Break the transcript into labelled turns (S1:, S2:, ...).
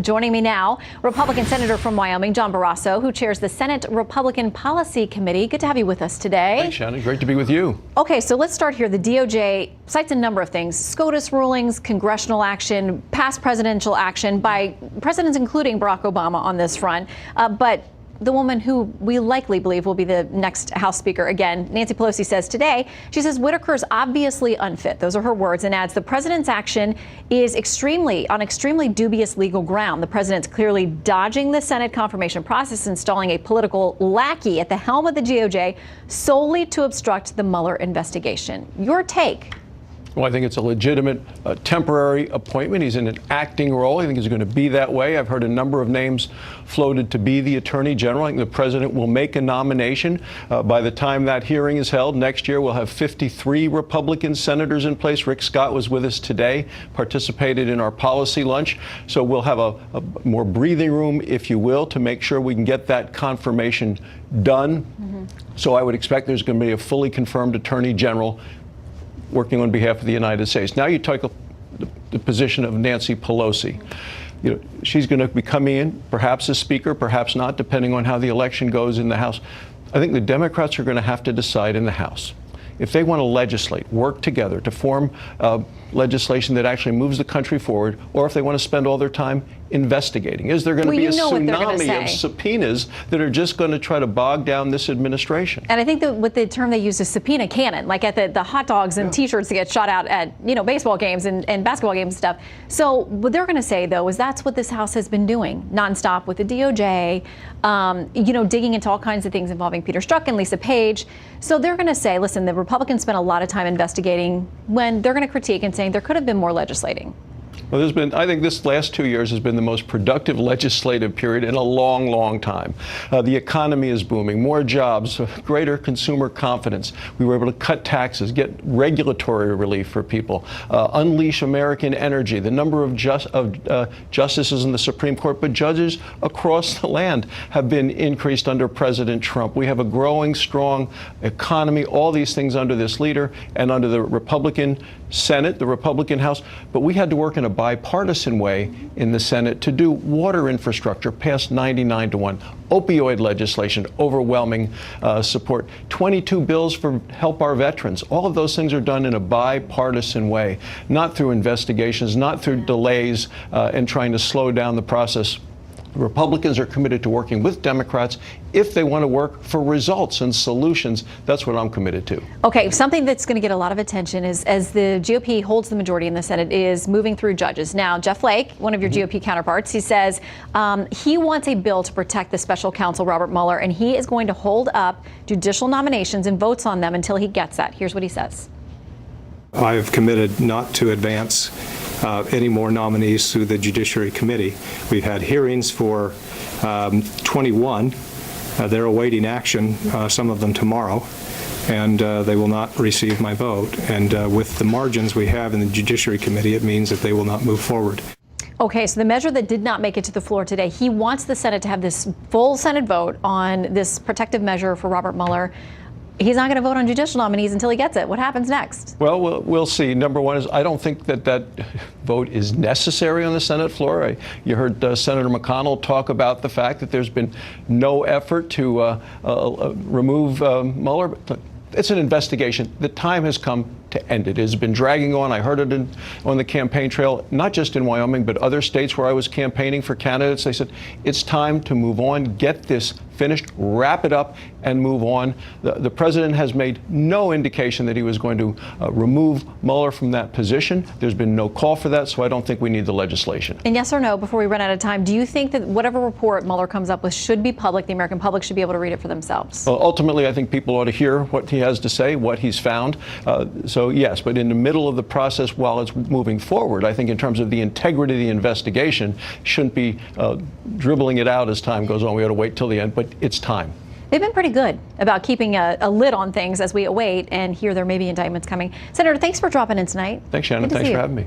S1: Joining me now, Republican Senator from Wyoming, John Barrasso, who chairs the Senate Republican Policy Committee. Good to have you with us today.
S2: Thanks, Shannon. Great to be with you.
S1: Okay, so let's start here. The DOJ cites a number of things: SCOTUS rulings, congressional action, past presidential action by presidents, including Barack Obama, on this front. But the woman who we likely believe will be the next House Speaker again, Nancy Pelosi, says today, she says Whitaker is obviously unfit. Those are her words, and adds the president's action is on extremely dubious legal ground. The president's clearly dodging the Senate confirmation process, installing a political lackey at the helm of the DOJ solely to obstruct the Mueller investigation. Your take?
S2: Well, I think it's a legitimate temporary appointment. He's in an acting role. I think he's going to be that way. I've heard a number of names floated to be the Attorney General. I think the president will make a nomination. By the time that hearing is held next year, we'll have 53 Republican senators in place. Rick Scott was with us today, participated in our policy lunch. So we'll have a more breathing room, if you will, to make sure we can get that confirmation done. So I would expect there's going to be a fully confirmed Attorney General working on behalf of the United States. Now you take the position of Nancy Pelosi. You know, she's going to be coming in, perhaps as Speaker, perhaps not, depending on how the election goes in the House. I think the Democrats are going to have to decide in the House if they want to legislate, work together to form legislation that actually moves the country forward, or if they want to spend all their time investigating. Is there going to be a tsunami of subpoenas that are just going to try to bog down this administration?
S1: And I think that with the term they use is subpoena cannon, like at the hot dogs and T-shirts that get shot out at, you know, baseball games and basketball games and stuff. So what they're going to say, though, is that's what this House has been doing nonstop with the DOJ, you know, digging into all kinds of things involving Peter Strzok and Lisa Page. So they're going to say, listen, the Republicans spent a lot of time investigating, when they're going to critique and saying there could have been more legislating.
S2: Well, I think this last 2 years has been the most productive legislative period in a long, long time. The economy is booming, more jobs, greater consumer confidence. We were able to cut taxes, get regulatory relief for people, unleash American energy. The number of justices in the Supreme Court, but judges across the land, have been increased under President Trump. We have a growing, strong economy, all these things under this leader and under the Republican Senate, the Republican House. But we had to work in a bipartisan way in the Senate to do water infrastructure, passed 99-1. Opioid legislation, overwhelming support. 22 bills for help our veterans. All of those things are done in a bipartisan way, not through investigations, not through delays and trying to slow down the process. Republicans are committed to working with Democrats if they want to work for results and solutions. That's what I'm committed to.
S1: Okay, something that's going to get a lot of attention is, as the GOP holds the majority in the Senate, is moving through judges. Now, Jeff Flake, one of your GOP counterparts, he says he wants a bill to protect the special counsel, Robert Mueller, and he is going to hold up judicial nominations and votes on them until he gets that. Here's what he says.
S3: I have committed not to advance any more nominees through the Judiciary Committee. We've had hearings for 21. They're awaiting action, some of them tomorrow, and they will not receive my vote. And with the margins we have in the Judiciary Committee, it means that they will not move forward.
S1: Okay, so the measure that did not make it to the floor today, he wants the Senate to have this full Senate vote on this protective measure for Robert Mueller. He's not going to vote on judicial nominees until he gets it. What happens next?
S2: Well, we'll see. Number one is I don't think that vote is necessary on the Senate floor. You heard Senator McConnell talk about the fact that there's been no effort to remove Mueller. It's an investigation. The time has come to end it. It has been dragging on. I heard it on the campaign trail, not just in Wyoming, but other states where I was campaigning for candidates. They said, it's time to move on, get this finished, wrap it up, and move on. The president has made no indication that he was going to remove Mueller from that position. There's been no call for that, so I don't think we need the legislation.
S1: And yes or no, before we run out of time, do you think that whatever report Mueller comes up with should be public? The American public should be able to read it for themselves?
S2: Well, ultimately, I think people ought to hear what he has to say, what he's found. So yes, but in the middle of the process, while it's moving forward, I think in terms of the integrity of the investigation, shouldn't be dribbling it out as time goes on. We ought to wait till the end, but it's time.
S1: They've been pretty good about keeping a lid on things as we await and hear there may be indictments coming. Senator, thanks for dropping in tonight.
S2: Thanks, Shannon. Thanks for having me.